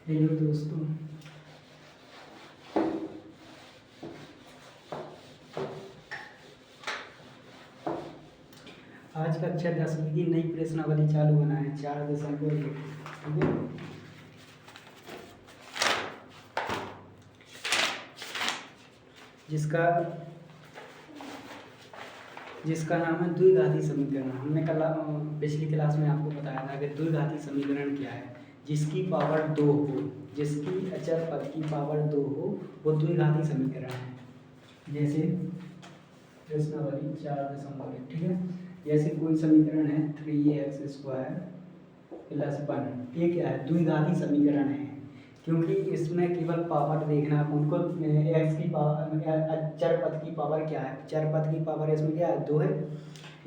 Hello दोस्तों, आज कक्षा 10वीं की नई प्रश्नावली चालू होना है 4.1। ठीक है, जिसका जिसका नाम है द्विघाती समीकरण। हमने कल पिछली क्लास में आपको बताया था कि द्विघाती समीकरण क्या है। जिसकी पावर 2 हो, जिसकी अचर पद की पावर 2 हो, वो द्विघाती समीकरण है। जैसे प्रश्नावली 4.1। ठीक है, जैसे कोई समीकरण है 3x² + 1। ये क्या है? द्विघाती समीकरण है, क्योंकि इसमें केवल पावर देखना उनको। एक्स की पावर, चर पद की पावर क्या है? चर पद की पावर इसमें क्या है? 2 है।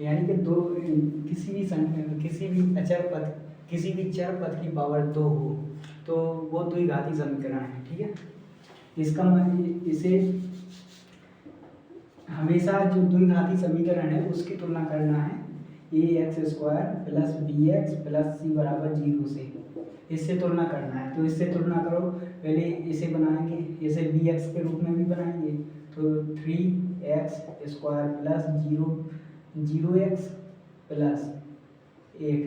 यानी कि दो, किसी भी चर पद की पावर 2 हो तो वो द्विघाती समीकरण है। ठीक है, इसका इसे हमेशा जो द्विघाती समीकरण है उसकी तुलना करना है ax² + bx + c = 0 से। इससे तुलना करना है, तो इससे तुलना करो। पहले इसे बनाएंगे, इसे bx के रूप में भी बनाएंगे, तो 3x² + 0x + 1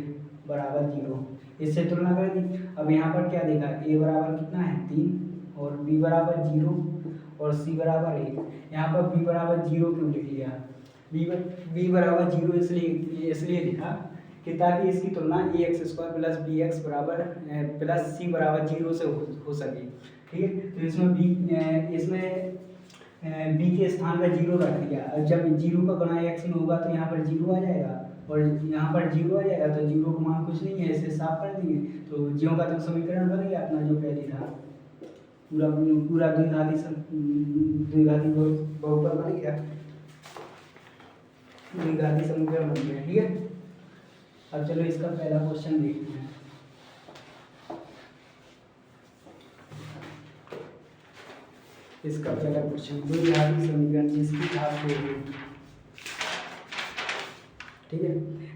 = 0। इससे तुलना कर दी। अब यहाँ पर क्या देखा? a बराबर कितना है? 3, और b बराबर 0 और c बराबर 1। यहाँ पर b बराबर 0 क्यों लिख लिया? b बराबर 0 इसलिए लिखा कि ताकि इसकी तुलना ax² + bx + c = 0 से हो सके। ठीक है, तो इसमें b के स्थान पर 0 रख दिया। अब जब 0 का गुणा x में होगा तो यहाँ पर 0 आ जाएगा, और यहाँ पर 0 आ जाएगा तो 0 का मान कुछ नहीं है, इसे साफ कर दिए तो ज्यों का तो समीकरण बन गया अपना जो पहले था। पूरा पूरा द्विघाती बहुपद बन गया, द्विघाती समीकरण बन गया। ठीक है, अब चलो इसका पहला क्वेश्चन देखते हैं। इसका पहला क्वेश्चन, द्विघाती समीकरण जिसकी घात 2 हो। ठीक है,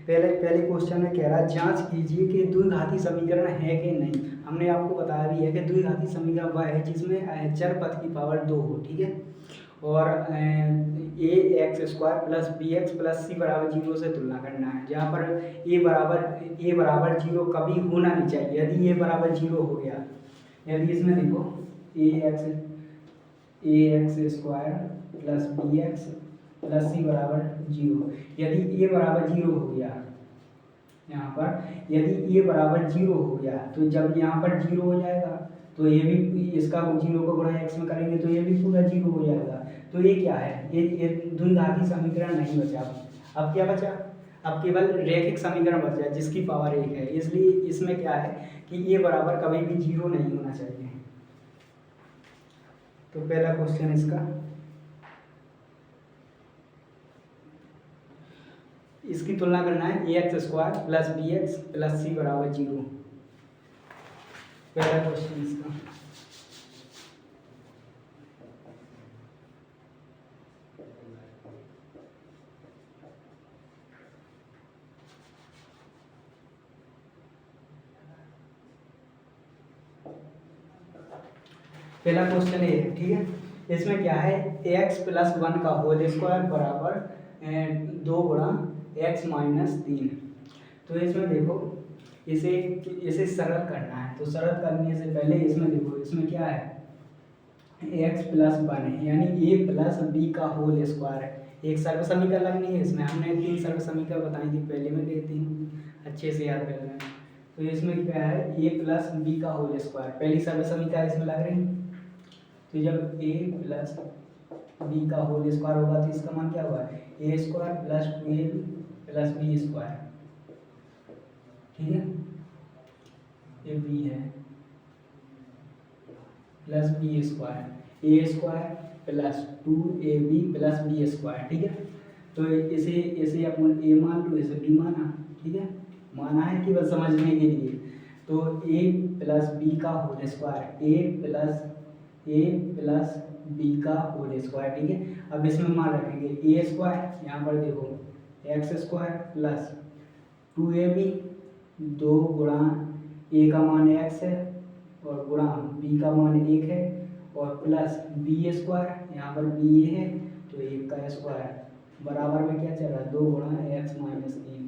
पहले क्वेश्चन में कह रहा है जांच कीजिए कि द्विघाती समीकरण है कि नहीं। हमने आपको बताया भी है कि द्विघाती समीकरण वह है जिसमें चर पद की पावर 2 हो। ठीक है, और ax² + bx + c = 0 से तुलना करना है। जहाँ पर a बराबर 0 कभी होना नहीं चाहिए। यदि a बराबर 0 हो गया, यदि इसमें देखो ax² + bx + c = 0, यदि a बराबर 0 हो गया, यहाँ पर यदि a बराबर 0 हो गया तो जब यहाँ पर 0 हो जाएगा तो ये भी, इसका 0 को गुणा x में करेंगे तो ये भी पूरा 0 हो जाएगा। तो ये क्या है? ये द्विघाती समीकरण नहीं बचा। अब क्या बचा? अब केवल रैखिक समीकरण बचा जिसकी पावर 1 है। इसलिए इसमें क्या है कि a बराबर कभी भी 0 नहीं होना चाहिए। तो पहला क्वेश्चन इसका, इसकी तुलना करना है ax² + bx + c = 0। पहला क्वेश्चन इसका। पहला क्वेश्चन ये है। ठीक है, इसमें क्या है? x + 1 का होल स्क्वायर बराबर 2 गुणा x - 3। तो इसमें देखो, इसे सरल करना है। तो सरल करने से पहले इसमें देखो, इसमें क्या है? x + 1 है, यानी a + b का होल स्क्वायर है। एक सर्व समीकरण लगनी है। इसमें हमने 3 सर्व समीकरण बताई थी पहले में, गए 3 अच्छे से याद कर लें। तो इसमें क्या है? a + b का होल स्क्वायर, पहली सर्व समीकरण इसमें लग रही। तो जब a + b का होल स्क्वायर होगा तो इसका मान क्या होगा? a² + 2ab + b²। ठीक है, ये b है + b², a² + 2ab + b²। ठीक है, तो इसे अपन a मान लो, इसे b माना। ठीक है, माना है केवल समझने के लिए। तो a + b का होल स्क्वायर, a + b का होल स्क्वायर। ठीक है, अब इसमें मान रखेंगे a², यहाँ पर देखो x² + 2ab, 2 गुणा a का मान x है और गुणा b का मान 1 है और प्लस b स्क्वायर, यहाँ पर b है तो 1 का स्क्वायर बराबर में क्या चल रहा है 2 गुणा एक्स माइनस 3,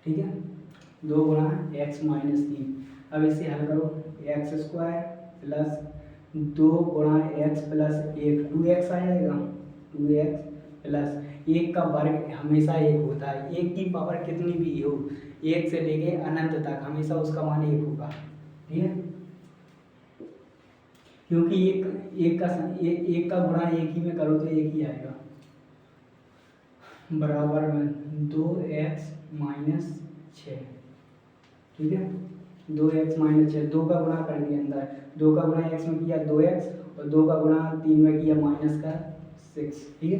ठीक है 2 गुणा एक्स माइनस 3। अब इसे हल करो, एक्स स्क्वायर प्लस 2 गुणा एक्स प्लस 1 2x आ जाएगा, 2x प्लस 1 का वर्ग हमेशा 1 होता है, 1 की पावर कितनी भी हो 1 से लेके अनंत तक हमेशा उसका मान 1 होगा, ठीक है क्योंकि एक का गुणा एक ही में करो तो एक ही आएगा, बराबर में 2x माइनस 6, ठीक है 2x माइनस 6, 2 का गुणा कर दिया अंदर, 2 का गुणा x में किया 2x और 2 का गुणा 3 में किया माइनस का 6, ठीक है।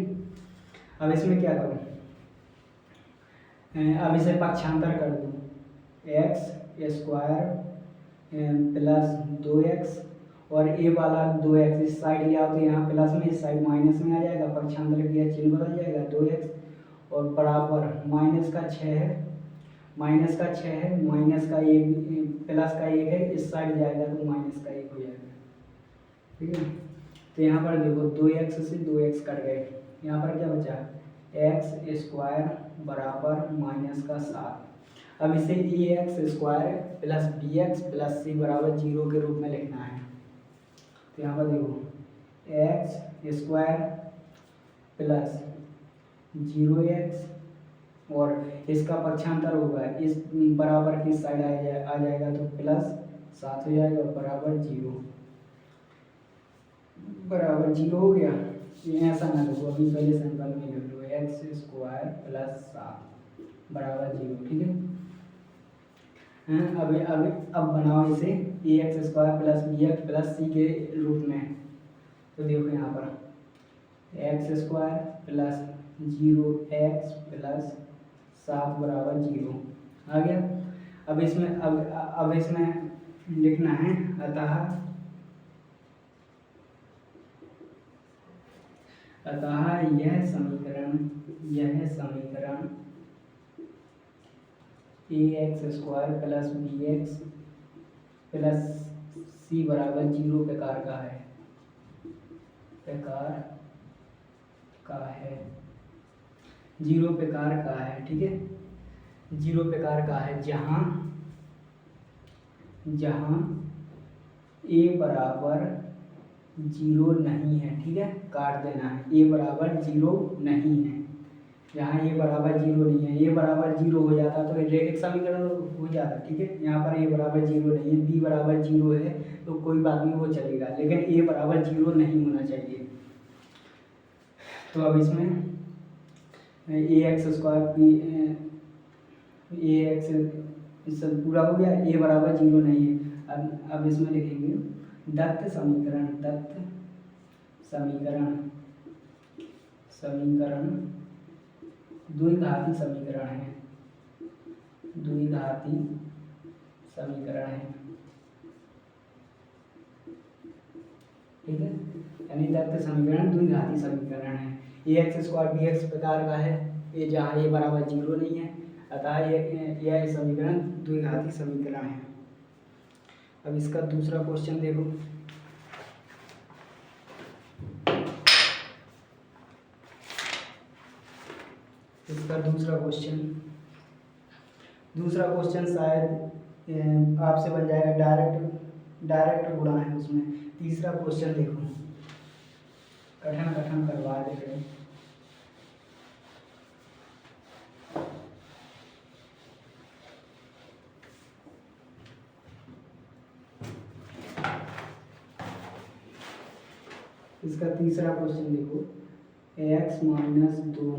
अब इसमें क्या करूँ, अब इसे पक्षांतर कर दूँ, एक्स स्क्वायर प्लस 2x और ए वाला 2x इस साइड ले आओ तो यहाँ प्लस में इस साइड माइनस में आ जाएगा, पक्षांतर किया चिन्ह बदल जाएगा 2x और बराबर माइनस का 6 है, माइनस का 6 है, माइनस का 1 प्लस का 1 है, इस साइड जाएगा तो माइनस का 1 हो जाएगा, ठीक है। तो यहाँ पर देखो 2x से 2x कट गए, यहाँ पर क्या बचा एक्स स्क्वायर बराबर माइनस का 7। अब इसे A X square plus B X plus C बराबर 0 के रूप में लिखना है। तो यहाँ पर देखो एक्स स्क्वायर प्लस 0x और इसका पक्षांतर होगा इस बराबर की साइड आ जाएगा तो प्लस 7 हो जाएगा और बराबर 0, बराबर 0 हो गया। ये ऐसा ना लिखो, अभी पहले सिंपल में लिख लो एक्स स्क्वायर प्लस 7 बराबर 0, ठीक है। अब बनाओ इसे A X square plus B X plus C के रूप में। तो देखो यहाँ पर x square plus 0x plus 7 बराबर 0 आ गया। अब इसमें लिखना है अतः यह समीकरण A X square plus B X plus C बराबर 0 प्रकार का है, जीरो प्रकार का है, ठीक है 0 प्रकार का है जहाँ ए बराबर 0 नहीं है, ठीक है काट देना है, ए बराबर 0 नहीं है, जहाँ ए बराबर 0 नहीं है, ए बराबर 0 हो जाता तो रैखिक समीकरण हो जाता, ठीक है। यहाँ पर ए बराबर 0 नहीं है, बी बराबर 0 है तो कोई बात नहीं वो चलेगा, लेकिन ए बराबर 0 नहीं होना चाहिए। तो अब इसमें ए एक्स स्क्वायर ए एक्स सब पूरा हो गया, ए बराबर 0 नहीं है। अब इसमें लिखेंगे दत्त समीकरण द्विघाती समीकरण है, ठीक है यानी दत्त समीकरण द्विघाती समीकरण है। ए एक्स स्क्वायर बी एक्स प्रकार का है, ये जहाँ ए बराबर 0 नहीं है, अतः यह समीकरण द्विघाती समीकरण है। अब इसका दूसरा क्वेश्चन देखो, इसका दूसरा क्वेश्चन शायद आपसे बन जाएगा, डायरेक्ट गुणा है उसमें। तीसरा क्वेश्चन देखो, कठिन करवा दे रहे हैं। इसका तीसरा क्वेश्चन देखो, x minus 2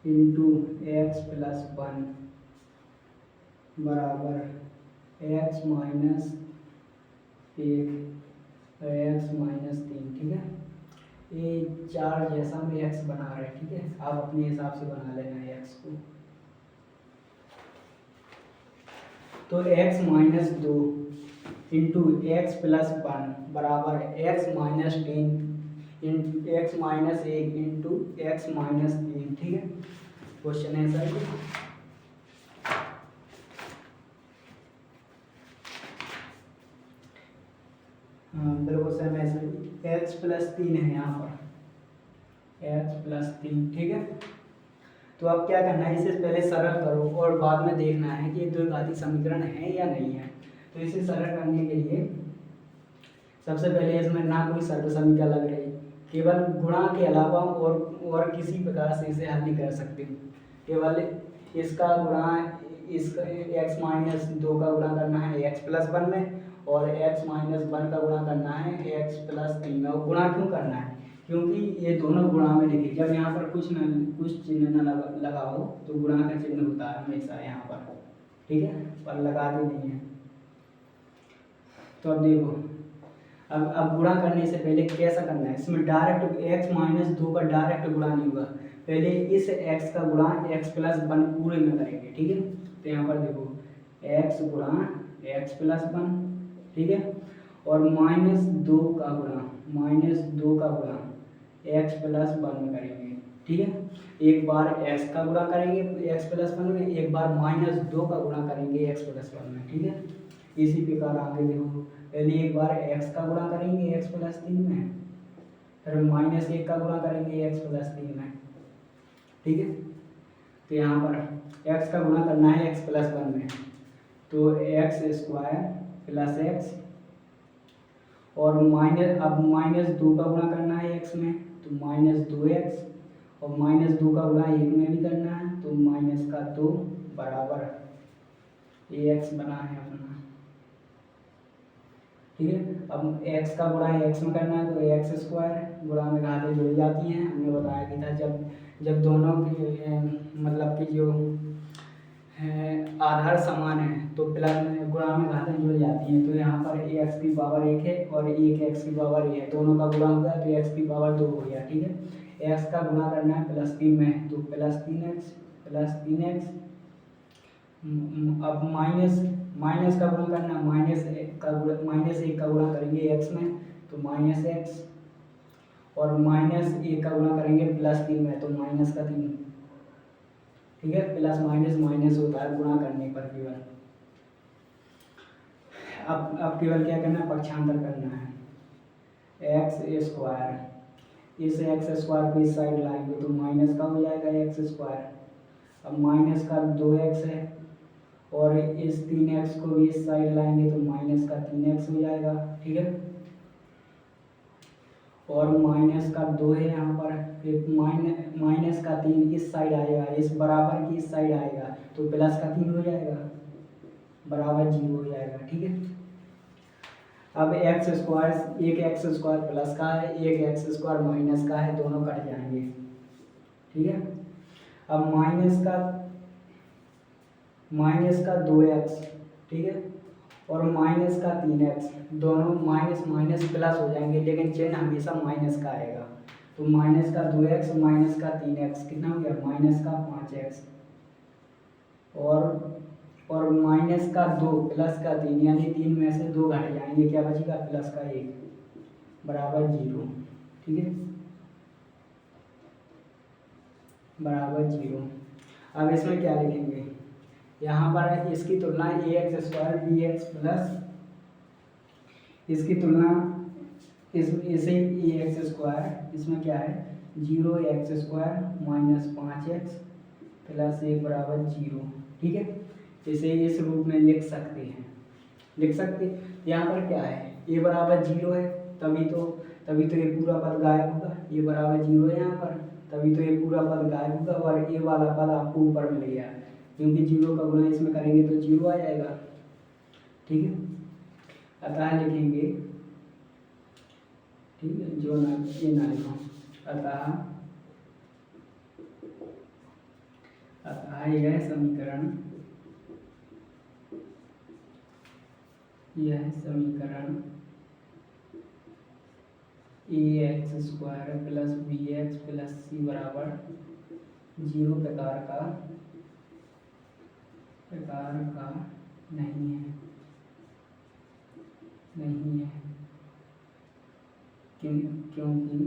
into x plus 1 बराबर एक्स माइनस 1 एक्स माइनस 3, ठीक है। ये 4 जैसा में एक्स बना रहे हैं, ठीक है आप अपने हिसाब से बना लेना है एक्स को। तो x minus 2 into x plus 1 बराबर x minus 10 x minus 1 into x minus 3, ठीक है। क्वेश्चन आंसर बिल्कुल सेम ऐसे ही एक्स प्लस 3 है यहाँ पर, एक्स प्लस 3, ठीक है। तो अब क्या करना है, इसे पहले सरल करो और बाद में देखना है कि ये द्विघाती समीकरण है या नहीं है। तो इसे सरल करने के लिए सबसे पहले इसमें ना कोई सर्व समीकरण लग रही, केवल गुणा के अलावा और किसी प्रकार से इसे हल नहीं कर सकते। केवल इसका गुणा, इसका एक्स माइनस 2 का गुणा करना है एक्स प्लस 1 में, और एक्स माइनस 1 का गुणा करना है एक्स प्लस 3 में। और गुणा क्यों करना है, क्योंकि ये दोनों गुणा में लिखे, जब यहाँ पर कुछ चिन्ह न लगाओ तो गुणा का चिन्ह होता है हमेशा यहाँ पर, ठीक है, पर लगाते नहीं है। तो अब देखो, अब गुणा करने से पहले कैसा करना है, इसमें डायरेक्ट एक्स माइनस 2 का डायरेक्ट गुणा नहीं होगा, पहले इस x का गुणा x प्लस 1 पूरे में करेंगे, ठीक है। तो यहाँ पर देखो x गुणा x प्लस 1, ठीक है, और माइनस 2 का गुणा x प्लस 1 में करेंगे, ठीक है। एक बार x का गुणा करेंगे x प्लस 1 में, एक बार माइनस 2 का गुणा करेंगे x प्लस 1 में, ठीक है। इसी प्रकार आगे देखो, पहले एक बार x का गुणा करेंगे x प्लस 3 में, फिर माइनस 1 का गुणा करेंगे x प्लस 3 में, ठीक है। तो यहाँ पर x का गुणा करना है x प्लस 1 में, तो एक्स स्क्वायर प्लस एक्स, और अब माइनस 2 का गुणा करना है x में, तो माइनस 2x, और माइनस 2 का गुणा 1 में भी करना है, तो माइनस का 2 बराबर ax बना है अपना, ठीक है। अब x का गुणा x में करना है, तो एक्स स्क्वायर, गुणा में घातें जुड़ जाती हैं, हमने बताया कि था जब दोनों की मतलब कि जो आधार समान है तो प्लस में गुणा में घातें जुड़ जाती हैं। तो यहाँ पर एक्स की पावर 1 है और एक एक्स की पावर ए है, दोनों का गुणा हो गया तो एक्स की पावर 2 हो गया, ठीक है। एक्स का गुणा करना है प्लस 3 में, तो प्लस 3x, अब माइनस का गुणा करना है, माइनस 1 का गुणा करेंगे एक्स में, तो माइनस एक्स, और माइनस 1 का गुणा करेंगे प्लस 3 में, तो माइनस का 3, ठीक है। प्लस माइनस माइनस होता है गुणा करने पर केवल। अब केवल क्या करना है, पक्षांतर करना है, एक्स स्क्वायर, इस एक्स स्क्वायर को इस साइड लाएंगे तो माइनस का हो जाएगा एक्स स्क्वायर, अब माइनस का 2x है, और इस 3x को भी इस साइड लाएंगे तो माइनस का 3x हो जाएगा, ठीक है। और माइनस का 2 है यहाँ पर, फिर माइनस का 3 इस साइड आएगा, इस बराबर की इस साइड आएगा, तो प्लस का 3 हो जाएगा, बराबर 0 हो जाएगा, ठीक है। अब एक्स स्क्वायर, एक एक्स स्क्वायर प्लस का है, एक एक्स स्क्वायर माइनस का है, दोनों कट जाएंगे, ठीक है। अब माइनस का 2x, ठीक है, और माइनस का 3x, दोनों माइनस माइनस प्लस हो जाएंगे, लेकिन चिन्ह हमेशा माइनस का आएगा। तो माइनस का 2x माइनस का 3x कितना हो गया, माइनस का 5x, और माइनस का 2 प्लस का 3, यानी 3 में से 2 घट जाएंगे, क्या बचेगा, प्लस का 1 बराबर 0, ठीक है, बराबर 0। अब इसमें क्या लिखेंगे, यहाँ पर इसकी तुलना A X square B X plus, इसकी तुलना इसे ए एक्स स्क्वायर, इसमें क्या है 0x square minus 5x plus 1 बराबर 0, ठीक है। इसे इस रूप में लिख सकते यहाँ पर क्या है, a बराबर 0 है, तभी तो ये पूरा पद गायब होगा, ये बराबर 0 है यहाँ पर, तभी तो ये पूरा पद गायब होगा, और a वाला पद आपको ऊपर मिल गया, क्योंकि 0 का गुणा इसमें करेंगे तो 0 आ जाएगा, ठीक है। अतः लिखेंगे, ठीक है, जो ना ये ना लिखो, अतः यह समीकरण A X square plus B X plus C बराबर 0 प्रकार का नहीं है, क्योंकि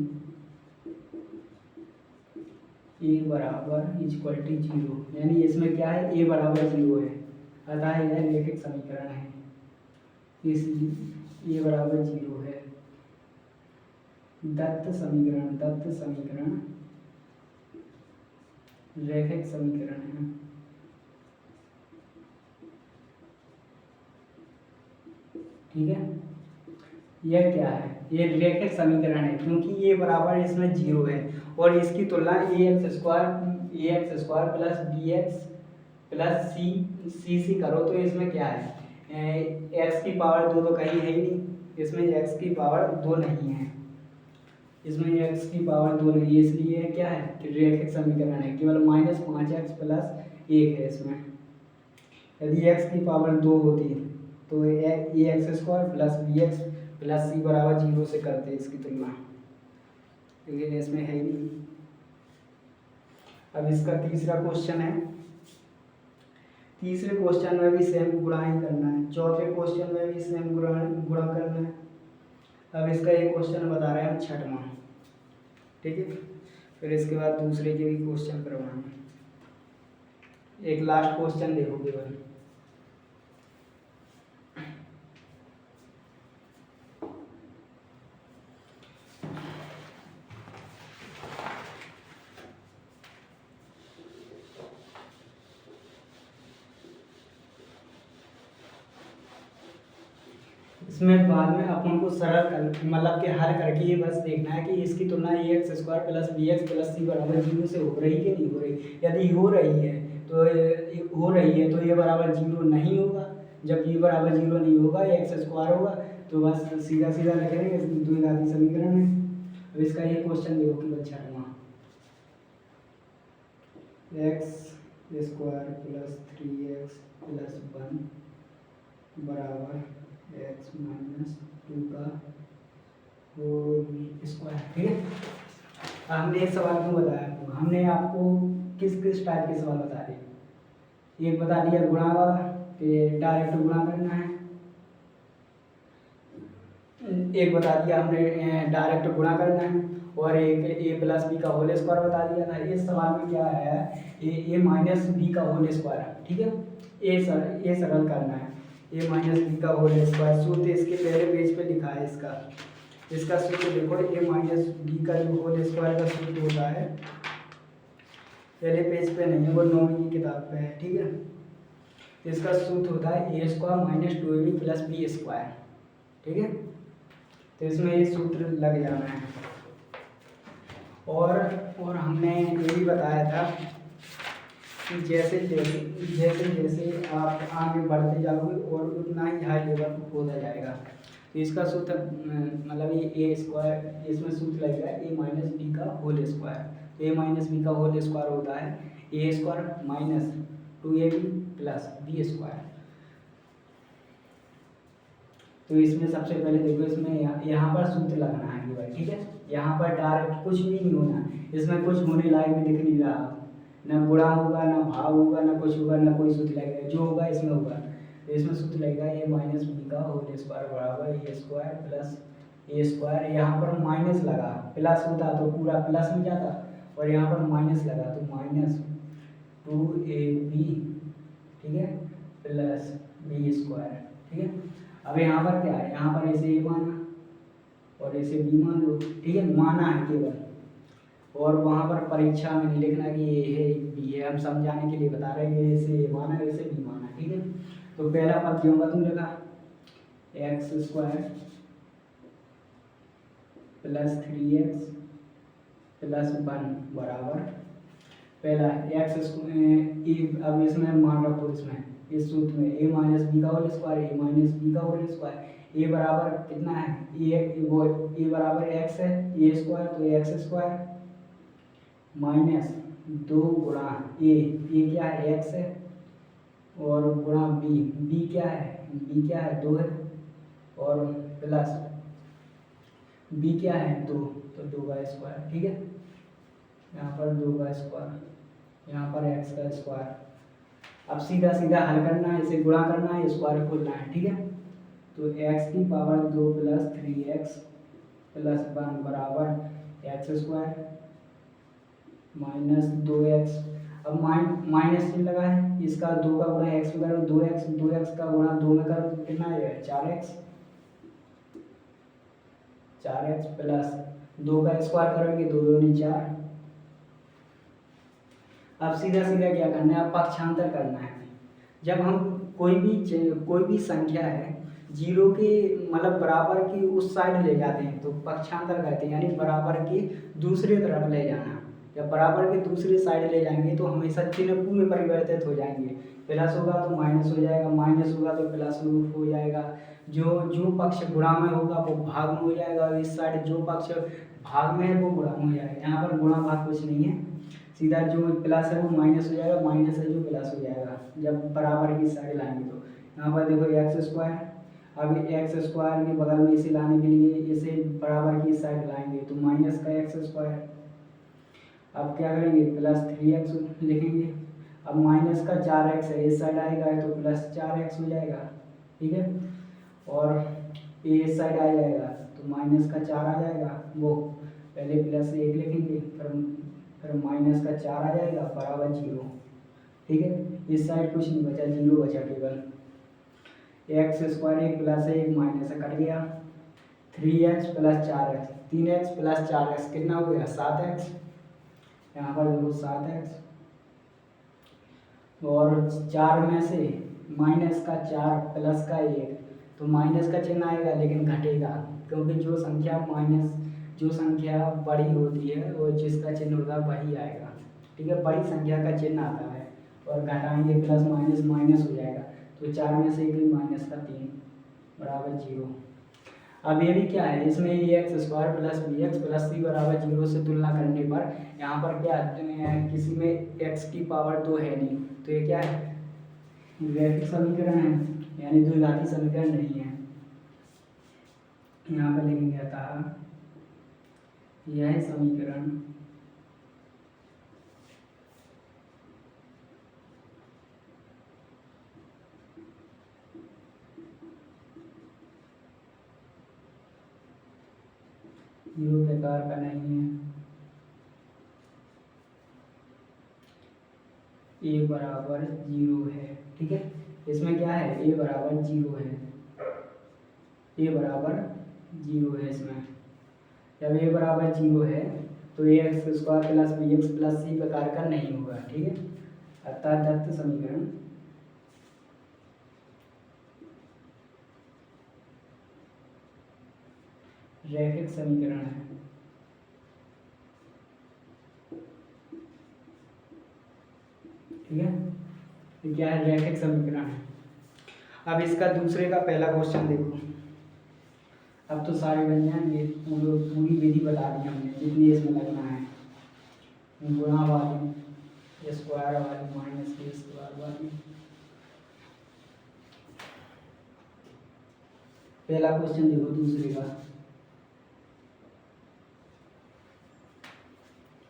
ए बराबर इक्वल टू 0, यानी इसमें क्या है, ए बराबर 0 है, अतः यह रैखिक समीकरण है, इसलिए ये बराबर 0 है। दत्त समीकरण रैखिक समीकरण है। ठीक है, यह क्या है, ये रैखिक समीकरण है क्योंकि ये बराबर इसमें 0 है और इसकी तुलना ax square plus bx plus C से करो तो इसमें क्या है, x की पावर 2 तो कहीं है ही नहीं, इसमें x की पावर 2 नहीं है, इसमें x की पावर 2 नहीं है, इसलिए क्या है रैखिक समीकरण है, केवल -5x प्लस 1 है इसमें। यदि x की पावर 2 होती तो ax square plus bx plus C बराबर 0 से करते इसकी तुलना, लेकिन इसमें है ही नहीं। अब इसका तीसरा क्वेश्चन है, तीसरे क्वेश्चन में भी सेम गुणा ही करना है, चौथे क्वेश्चन में भी सेम गुणा करना है। अब इसका एक क्वेश्चन बता रहे हैं हम छठवां, ठीक है, फिर इसके बाद दूसरे के भी क्वेश्चन करवाएंगे। एक लास्ट क्वेश्चन देखो केवल। इसमें बाद में अपन को सरल मतलब कि हल करके ये बस देखना है कि इसकी तुलना ax square plus bx plus C बराबर 0 से हो रही कि नहीं हो रही। यदि हो रही है तो ये बराबर 0 नहीं होगा, जब ये बराबर 0 नहीं होगा x स्क्वायर होगा, तो बस सीधा सीधा लिख लेंगे, द्विघाती समीकरण है। अब इसका ये क्वेश्चन देखो कि बच्चा x square plus 3x plus 1 बराबर x माइनस 2 का होल स्क्वायर। ठीक है, हमने एक सवाल क्यों बताया आपको, हमने आपको किस किस टाइप के सवाल बता दिए। एक बता दिया गुणा वाला कि डायरेक्ट गुणा करना है, एक बता दिया हमने डायरेक्ट गुणा करना है, और एक ए प्लस बी का होल स्क्वायर बता दिया था। इस सवाल में क्या है, ए माइनस बी का होल स्क्वायर। ठीक है, ए सरल करना है, ए माइनस बी का होल स्क्वायर। सूत्र इसके पहले पेज पे लिखा है, इसका सूत्र देखो, ए माइनस बी का जो होल स्क्वायर का सूत्र होता है, पहले पेज पे नहीं है, वो 9वीं की किताब पे है। ठीक है, इसका सूत्र होता है A square minus 2ab plus B square. ठीक है, तो इसमें ये सूत्र लग जाना है। और हमने ये भी बताया था कि जैसे जैसे आप आगे बढ़ते जाओगे और उतना ही हाई लेवल होता जाएगा। तो इसका सूत्र मतलब ये ए स्क्वायर, इसमें सूत्र लगेगा ए माइनस बी का होल स्क्वायर। तो ए माइनस बी का होल स्क्वायर होता है A square minus 2ab plus B square. तो इसमें सबसे पहले देखो, इसमें यहाँ पर सूत्र लगाना है केवल। ठीक है, यहाँ पर डायरेक्ट कुछ भी नहीं होना, इसमें कुछ होने लायक भी दिख नहीं रहा, ना गुणा होगा, ना भाव होगा, ना कुछ होगा, ना कोई सूत्र लगेगा, जो होगा इसमें होगा। तो इसमें सूत्र लगेगा ए माइनस बी का होल स्क्वायर बराबर ए स्क्वायर प्लस ए स्क्वायर। यहाँ पर माइनस लगा, प्लस होता तो पूरा प्लस में जाता, और यहाँ पर माइनस लगा तो माइनस 2ab, ठीक है, प्लस बी स्क्वायर। ठीक है, अब यहाँ पर क्या है, यहाँ पर ऐसे ए माना और ऐसे बी मान लो। ठीक है, माना है केवल, और वहाँ पर परीक्षा में नहीं लिखना कि ये है बी है, हम समझाने के लिए बता रहे हैं, ऐसे ए माना ऐसे बी माना। ठीक है, तो पहला पद क्यों होगा, तुम लिखा x square plus 3x plus 1 बराबर पहला एक्स स्क्वायर। अब इसमें मान रखो, इसमें इस सूत्र में ए माइनस बी का होल स्क्वायर, ए माइनस बी का होल स्क्वायर। ए बराबर कितना है, ए बराबर एक्स है, ए स्क्वायर तो एक्स स्क्वायर माइनस 2 गुणा ए क्या है एक्स है, और गुणा बी क्या है 2 है, और प्लस बी क्या है 2, तो 2 का स्क्वायर। ठीक है, यहाँ पर 2 का स्क्वायर, यहाँ पर x का स्क्वायर। अब सीधा सीधा हल करना है, इसे गुणा करना है, स्क्वायर खोलना है। ठीक है, तो x की पावर 2 प्लस 3x प्लस 1 बराबर एक्स स्क्वायर माइनस 2x। अब माइनस चिन्ह लगा है, इसका 2 का गुणा x में करो 2x, 2x का गुणा 2 में करो तो कितना आएगा 4x, 4x प्लस 2 का स्क्वायर करोगे 2 दूनी 4। अब सीधा सीधा क्या करना है, अब पक्षांतर करना है। जब हम कोई भी संख्या है जीरो के मतलब बराबर की उस साइड ले जाते हैं तो पक्षांतर कहते हैं, यानी बराबर की दूसरी तरफ ले जाना। जब बराबर के दूसरी साइड ले जाएंगे तो हमेशा चिन्ह पूरे परिवर्तित हो जाएंगे, प्लस होगा तो माइनस हो जाएगा, माइनस होगा तो प्लस हो जाएगा। जो पक्ष गुणा में होगा वो भाग में हो जाएगा, और इस साइड जो पक्ष भाग में है वो गुणा में हो जाएगा। यहाँ पर गुणा भाग कुछ नहीं है, सीधा जो प्लस है वो माइनस हो जाएगा, माइनस है जो प्लस हो जाएगा जब बराबर की साइड लाएंगे। तो यहाँ पर देखो एक्स स्क्वायर, अब एक्स स्क्वायर के बगल में इसे लाने के लिए इसे बराबर की साइड लाएंगे तो माइनस का एक्स स्क्वायर। अब क्या करेंगे प्लस 3x लिखेंगे। अब माइनस का 4x है, इस साइड आएगा तो प्लस 4x हो जाएगा, ठीक है। और ये इस साइड आ जाएगा तो माइनस का 4 आ जाएगा, वो पहले प्लस 1 लिखेंगे फिर माइनस का 4 आ जाएगा बराबर 0, ठीक है। इस साइड कुछ नहीं बचा, 0 बचा केवल। एक्स स्क्वायर एक प्लस है एक माइनस है, कट गया। 3x plus 4x, 3x plus 4x कितना हो गया 7x, यहाँ पर देखो 7x। और 4 में से माइनस का 4 प्लस का 1 तो माइनस का चिन्ह आएगा लेकिन घटेगा, क्योंकि जो संख्या बड़ी होती है वो जिसका चिन्ह होगा वही आएगा, ठीक है। बड़ी संख्या का चिन्ह आता है और घटाएंगे प्लस माइनस माइनस हो जाएगा, तो 4 में से 1 माइनस का 3 बराबर 0। अब ये भी क्या है, इसमें ये X square plus B X plus C बराबर 0 से तुलना करने पर यहाँ पर क्या किसी में एक्स की पावर 2 है नहीं, तो ये क्या है रैखिक समीकरण है, यानी द्विघाती समीकरण नहीं है। यहाँ पर लिखेंगे अतः यह समीकरण जीरो प्रकार का नहीं है, ए बराबर 0 है, ठीक है। इसमें क्या है ए बराबर 0 है, ए बराबर 0 है। इसमें जब ए बराबर 0 है तो A X square plus B X plus C प्रकार का नहीं होगा, ठीक है। अतः दत्त समीकरण रैखिक समीकरण है, ठीक है। ये क्या है रैखिक समीकरण है। अब इसका दूसरे का पहला क्वेश्चन देखो, अब तो सारे बन जाएंगे, पूरी विधि बता दी हमने जितनी इसमें लगना है, गुणा वाली स्क्वायर वाली माइनस के स्क्वायर वाली। पहला क्वेश्चन देखो दूसरे का,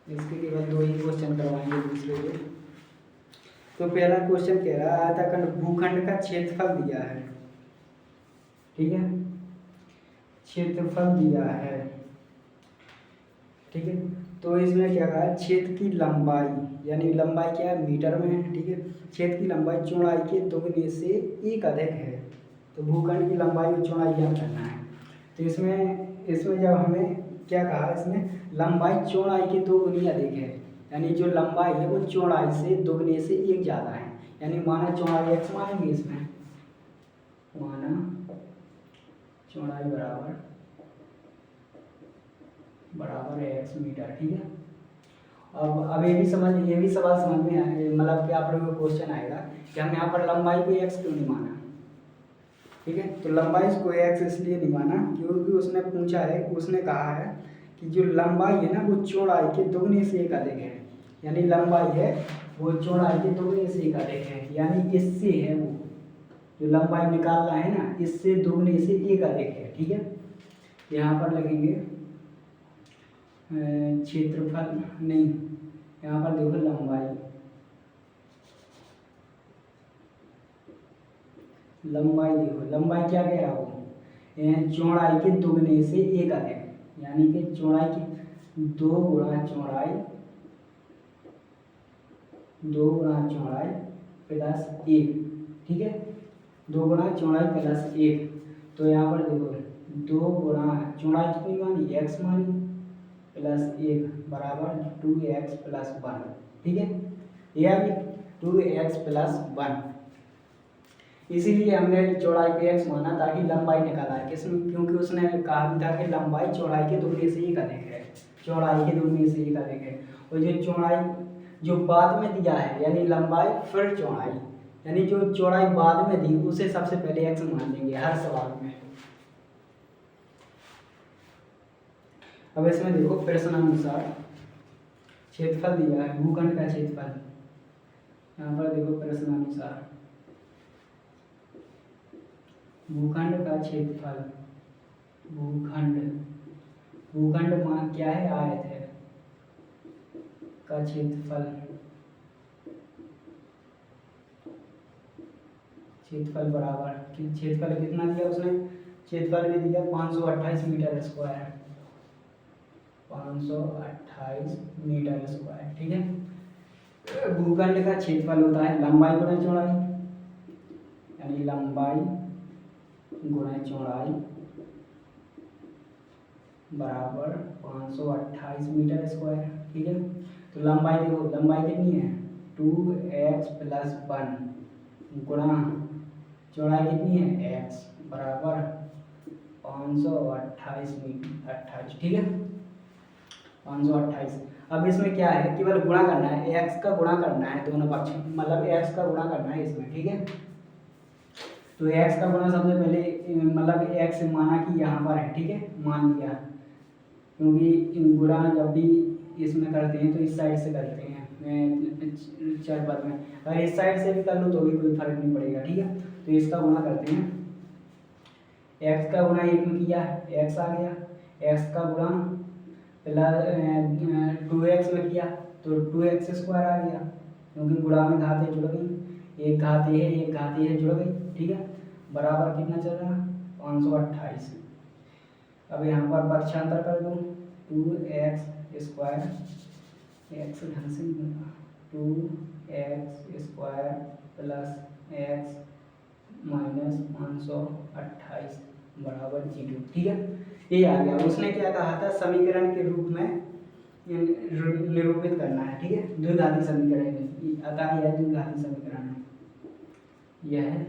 इसके केवल 2 ही क्वेश्चन करवाएंगे दूसरे के। तो पहला क्वेश्चन कह रहा है आयताखंड भूखंड का क्षेत्रफल दिया है, ठीक है, क्षेत्रफल दिया है, ठीक है। तो इसमें क्या कहा है क्षेत्र की लंबाई, यानी लंबाई क्या है मीटर में है, ठीक है। क्षेत्र की लंबाई चौड़ाई के दोगुने से 1 अधिक है, तो भूखंड की लंबाई और चौड़ाई ज्ञात करना है। तो इसमें जब हमें क्या कहा, इसमें लंबाई चौड़ाई के 2 गुनी अधिक है, यानी जो लंबाई है वो चौड़ाई से 2 गुने से 1 ज़्यादा है, यानी माना चौड़ाई x मानेंगे, इसमें माना चौड़ाई बराबर है x मीटर, ठीक है। अब ये भी सवाल समझ में आए, मतलब कि आप लोगों को क्वेश्चन आएगा कि हम यहाँ पर लंबाई को x क्यों नहीं माना, ठीक है। तो लंबाई को x इसलिए नहीं माना क्योंकि उसने पूछा है, उसने कहा है कि जो लंबाई है ना वो चौड़ाई के 2 गुने से 1 अधिक है, यानी लंबाई है वो चौड़ाई के 2 गुने से 1 अधिक है, यानी इससे है वो जो लंबाई निकालना है ना इससे 2 गुने से 1 अधिक है, ठीक है। यहाँ पर लगेंगे क्षेत्रफल नहीं, यहाँ पर देखो लंबाई देखो, लंबाई क्या कह रहा हो चौड़ाई के 2 गुने से 1 अधिक, यानी कि चौड़ाई की 2 गुणा चौड़ाई 2 गुना चौड़ाई प्लस 1, ठीक है, 2 गुना चौड़ाई प्लस 1। तो यहाँ पर देखो 2 गुना चौड़ाई कितनी मानी, x मानी, प्लस 1 बराबर 2x प्लस 1, ठीक है, ये आ गई 2x प्लस 1। इसीलिए हमने चौड़ाई पे x माना ताकि लंबाई निकाल आए, किसमें, क्योंकि उसने कहा भी था कि लंबाई चौड़ाई के दुगने से ही अधिक है, चौड़ाई के दुगने से ही अधिक है। और जो चौड़ाई जो बाद में दिया है यानी लंबाई फिर चौड़ाई, यानी जो चौड़ाई बाद में दी उसे सबसे पहले x मान लेंगे हर सवाल में। अब इसमें देखो प्रश्नानुसार क्षेत्रफल दिया है, भूखंड का क्षेत्रफल, यहाँ पर देखो प्रश्नानुसार भूखंड का क्षेत्रफल, भूखंड मान क्या है, आयत है, का क्षेत्रफल बराबर, क्षेत्रफल कितना दिया उसने, क्षेत्रफल भी दिया 528 मीटर स्क्वायर, 528 मीटर स्क्वायर, ठीक है। भूखंड का क्षेत्रफल होता है लंबाई गुणा चौड़ाई, यानी लंबाई गुणा चौड़ाई बराबर 528 मीटर स्क्वायर, ठीक है। तो लंबाई देखो, लंबाई कितनी है 2x प्लस 1 गुणा चौड़ाई कितनी है x बराबर 528 मीटर 28, ठीक है, 528। अब इसमें क्या है, केवल गुणा करना है, x का गुणा करना है दोनों पक्ष, मतलब x का गुणा करना है इसमें, ठीक है। तो x का गुणा सबसे पहले मतलब x माना कि यहाँ पर है, ठीक है, मान लिया, क्योंकि गुणा जब भी इसमें करते हैं तो इस साइड से करते हैं चर पद में, अगर इस साइड से भी कर लो तो भी कोई फर्क नहीं पड़ेगा, ठीक है। तो इसका गुणा करते हैं, x का गुणा 1 में किया x आ गया, x का गुणा प्लस 2x में किया तो 2x स्क्वायर आ गया, क्योंकि गुणा में घातें जुड़ गई, एक घाते है एक घाते है जुड़ गई, ठीक है, बराबर कितना चल रहा 528। अब यहाँ पर पक्षांतर कर दूँ, 2x स्क्वायर, x ढंग से 2x square plus x minus 528 बराबर 0, ठीक है, ये आ गया। उसने क्या कहा था, समीकरण के रूप में निरूपित करना है, ठीक है, द्विघाती समीकरण, अतः यह द्विघाती समीकरण है, यह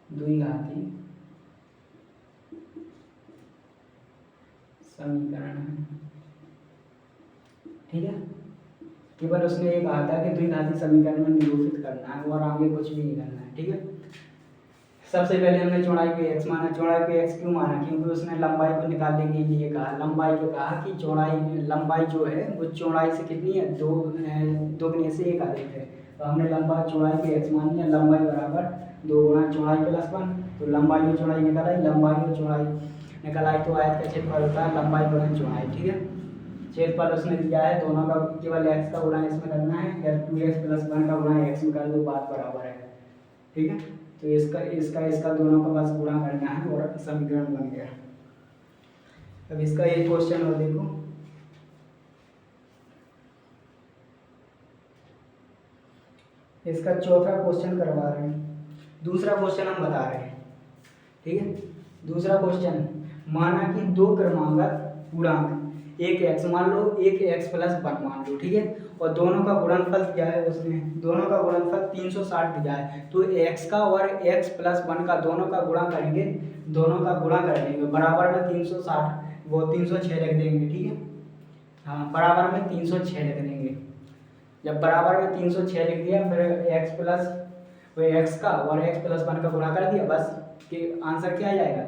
द्विघाती समीकरण है, ठीक है। केवल उसने ये कहा था कि द्विघाती समीकरण में निरूपित करना है और आगे कुछ भी नहीं करना है, ठीक है। सबसे पहले हमने चौड़ाई पे x माना, चौड़ाई पे x क्यों माना, क्योंकि उसने लंबाई को निकालने के लिए कहा, लंबाई को कहा कि चौड़ाई लंबाई जो है वो चौड़ाई से कितनी है, दोगुने से एक अधिक है। तो हमने लंबाई चौड़ाई पे x मान लिया, लंबाई बराबर 2 गुना चौड़ाई प्लस 1, तो लंबाई और चौड़ाई निकल आई, लंबाई और चौड़ाई निकल आई तो आयत का क्षेत्रफल होता है लंबाई गुना चौड़ाई, ठीक है। क्षेत्रफल उसने दिया है, दोनों का केवल x का गुणा इसमें करना है, या 2x प्लस 1 का गुणा x में कर दो, बात बराबर है, ठीक है। तो इसका दोनों का बस गुणा करना है और समीकरण बन गया। अब इसका एक क्वेश्चन और देखो, इसका चौथा क्वेश्चन करवा रहे हैं, दूसरा क्वेश्चन हम बता रहे हैं, ठीक है। दूसरा क्वेश्चन, माना कि दो क्रमांगत पूर्णांक, एक x मान लो, एक x प्लस 1 मान लो, ठीक है, और दोनों का गुणनफल क्या है, उसने दोनों का गुणनफल 360 दिया है, तो x का और x प्लस 1 का दोनों का गुणा करेंगे, दोनों का गुणा कर देंगे, बराबर में 360 वो 306 रख देंगे, ठीक है, हाँ बराबर में 306 रख देंगे। जब बराबर में 306 लिख दिया, फिर x प्लस x का और x प्लस 1 का गुणा कर दिया, बस कि आंसर क्या आ जाएगा,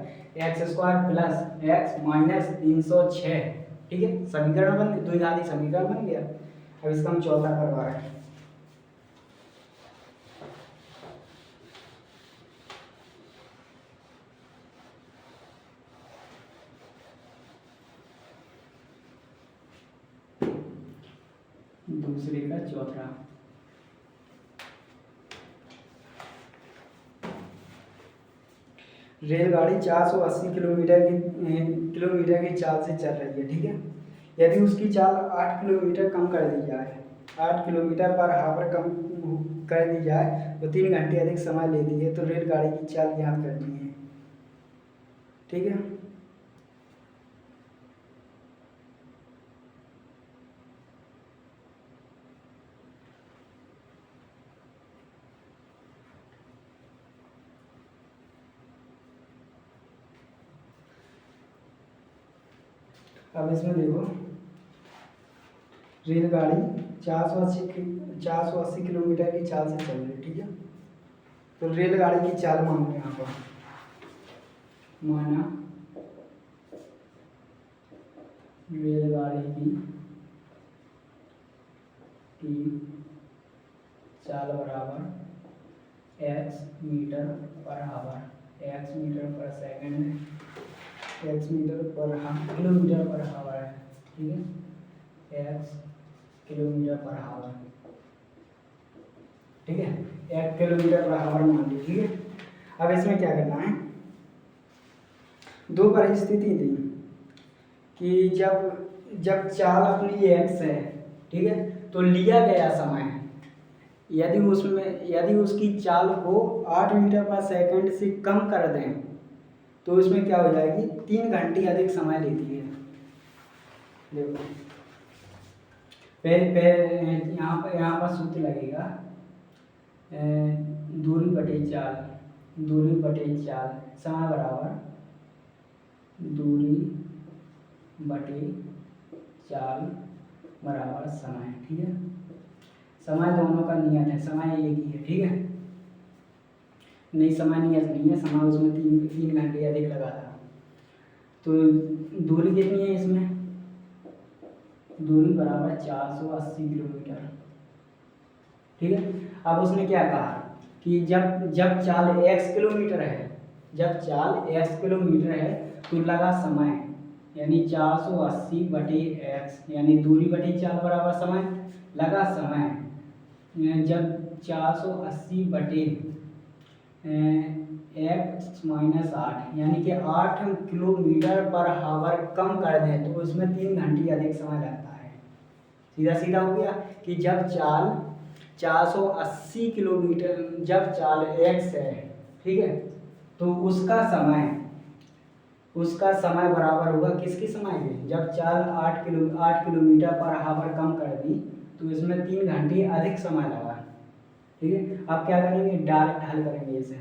x square plus x minus 306, ठीक है, समीकरण बन गया, द्विघाती समीकरण बन गया। अब इसका हम चौथा करवा रहे हैं, दूसरे का चौथा, रेलगाड़ी 480 किलोमीटर की चाल से चल रही है, ठीक है, यदि उसकी चाल 8 किलोमीटर कम कर दी जाए, 8 किलोमीटर पर हावर कम कर दी जाए तो 3 घंटे अधिक समय लेती है। तो रेलगाड़ी की चाल ज्ञात करनी है। ठीक है। अब इसमें देखो, रेलगाड़ी 480 किलोमीटर की चाल से चल रही है। ठीक है। तो रेलगाड़ी की चाल मानो यहाँ पर, माना रेलगाड़ी की चाल बराबर x metre per hour, x metre per second, x metre per kilometre per hour है। ठीक है। x किलोमीटर पर आवर, ठीक है, 1 किलोमीटर पर आवर मान ली। ठीक है। अब इसमें क्या करना है, दो परिस्थिति दी कि जब चाल अपनी x है, ठीक है, तो लिया गया समय, यदि उसकी चाल को 8 मीटर पर सेकंड से कम कर दें तो इसमें क्या हो जाएगी, 3 घंटे अधिक समय लेती है। देखो पहले यहाँ पर सूत्र लगेगा, दूरी बटे चाल समय बराबर दूरी बटे चाल बराबर समय। ठीक है। समय दोनों का नियत है, समय एक ही है। ठीक है। नहीं, समय नियत नहीं है, समय उसमें 3 घंटे अधिक लगा था। तो दूरी कितनी है इसमें, दूरी बराबर 480 किलोमीटर। ठीक है। अब उसने क्या कहा कि जब चाल x किलोमीटर है, तो लगा समय, यानी 480 बटे x, यानी दूरी बटे चाल बराबर समय, लगा समय जब 480 बटे x माइनस 8, यानी कि 8 किलोमीटर पर आवर कम कर दें तो उसमें 3 घंटे अधिक समय लगता है। सीधा सीधा हो गया कि जब चाल 480 किलोमीटर, जब चाल x है, ठीक है, तो उसका समय बराबर होगा किसके समय के, जब चाल 8 किलोमीटर पर आवर कम कर दी तो इसमें 3 घंटे अधिक समय लगा। ठीक है। अब क्या करेंगे, डायरेक्ट हल करेंगे, इसे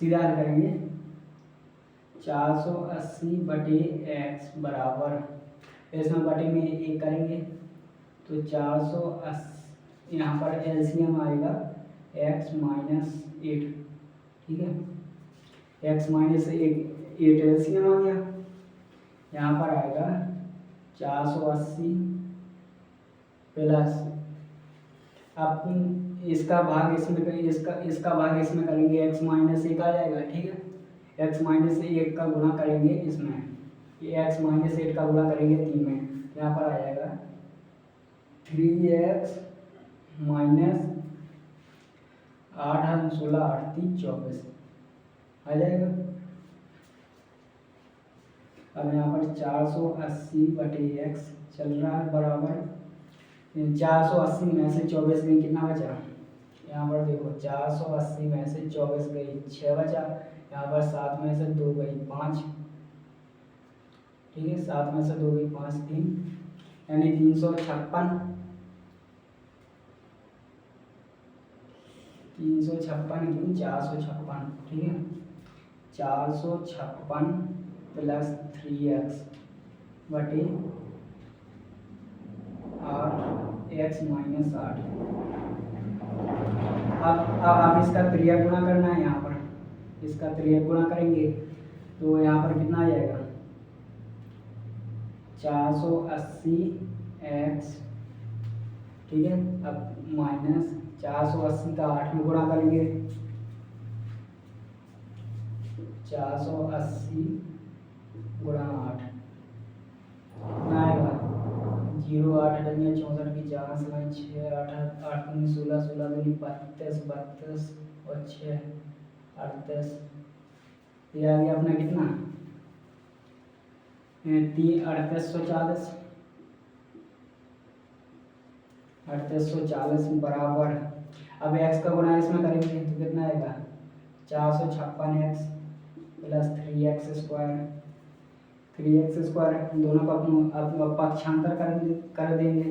सीधा हल करेंगे। 480 बटे x बराबर, इसमें बटे में 1 करेंगे तो 480, यहाँ पर एलसीएम आएगा x माइनस 8। ठीक है। x माइनस 8 एलसीएम आ गया, यहाँ पर आएगा 480 प्लस, अब इसका भाग इसमें करेंगे, x माइनस 1 आ जाएगा। ठीक है। x माइनस 1 का गुणा करेंगे इसमें, x माइनस 8 का गुणा करेंगे 3 में, यहाँ पर आ जाएगा 3x माइनस 8 16 8 3 24 आ जाएगा। अब यहाँ पर 480 बटे x चल रहा है बराबर 480 में से 24 गई, कितना बचा, यहाँ पर देखो 480 में से 24 गई 6 बचा, यहाँ पर 7 में से 2 गई 5। ठीक है। 7 में से 2 गई 5 3, यानी 356 क्यों 456। ठीक है। 456 प्लस 3x बटे 8 x माइनस 8। अब इसका त्रिया गुणा करना है, यहाँ पर इसका त्रिया गुणा करेंगे तो यहाँ पर कितना आ जाएगा, 480 x। ठीक है। अब माइनस 480 का 8 में गुणा करेंगे, 480 गुणा 8 कितना आएगा, 0 8 अठनिया 64 की 4 सिलाई 6 8 8 दूनी 16 16 दूनी 32 32 और 6 38। ये आ गया अपना कितना, 3840। 3840 बराबर, अब x का गुणा इसमें करेंगे तो कितना आएगा 456x प्लस 3x स्क्वायर दोनों का अब पक्षांतर कर देंगे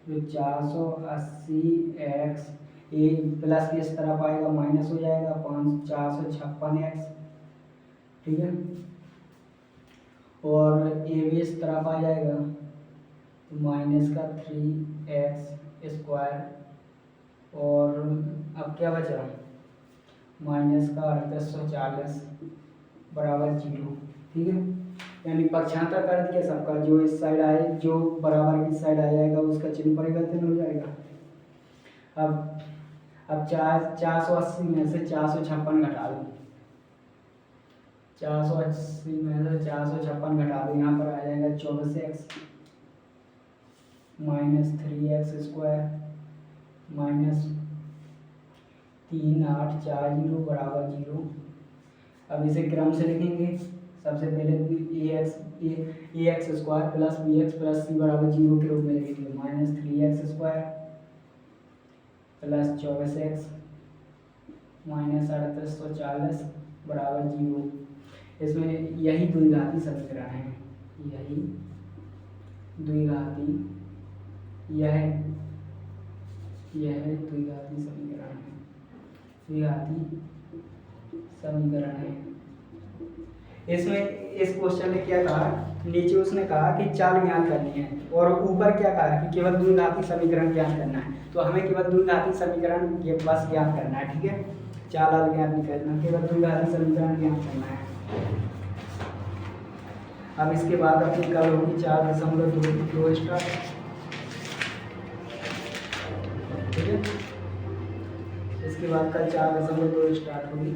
तो 480x ये प्लस इस तरफ आएगा माइनस हो जाएगा 456x, ठीक है, और ये भी इस तरफ आ जाएगा तो माइनस का 3x स्क्वायर और अब क्या बचा माइनस का 3840 बराबर 0, ठीक है, यानी पक्षांतर कर दिया सबका, जो इस साइड आए जो बराबर की साइड आ जाएगा उसका चिन्ह परिवर्तन हो जाएगा। अब 480 में से 456 घटा दो, 480 में से 456 घटा दो, यहाँ पर आ जाएगा 24x minus 3x square minus 3840 बराबर 0। अब इसे क्रम से लिखेंगे, सबसे पहले A X square plus B X plus C बराबर 0 के रूप में लिखेंगे, minus 3x square plus 24x minus 3840 बराबर 0। इसमें यही द्विघाती समीकरण है, यही द्विघाती यह द्विघाती समीकरण है, द्विघाती समीकरण है। इसमें इस क्वेश्चन में क्या कहा, नीचे उसने कहा कि चाल ज्ञात करनी है और ऊपर क्या कहा कि केवल द्विघाती समीकरण ज्ञात करना है, तो हमें केवल द्विघाती समीकरण ये बस ज्ञात करना है, ठीक है, चाल ज्ञात नहीं करना, केवल द्विघाती समीकरण ज्ञात करना है। अब इसके बाद अपनी कल होगी 4.2 स्टार्ट, ठीक है, इसके बाद कल 4.2 स्टार्ट होगी।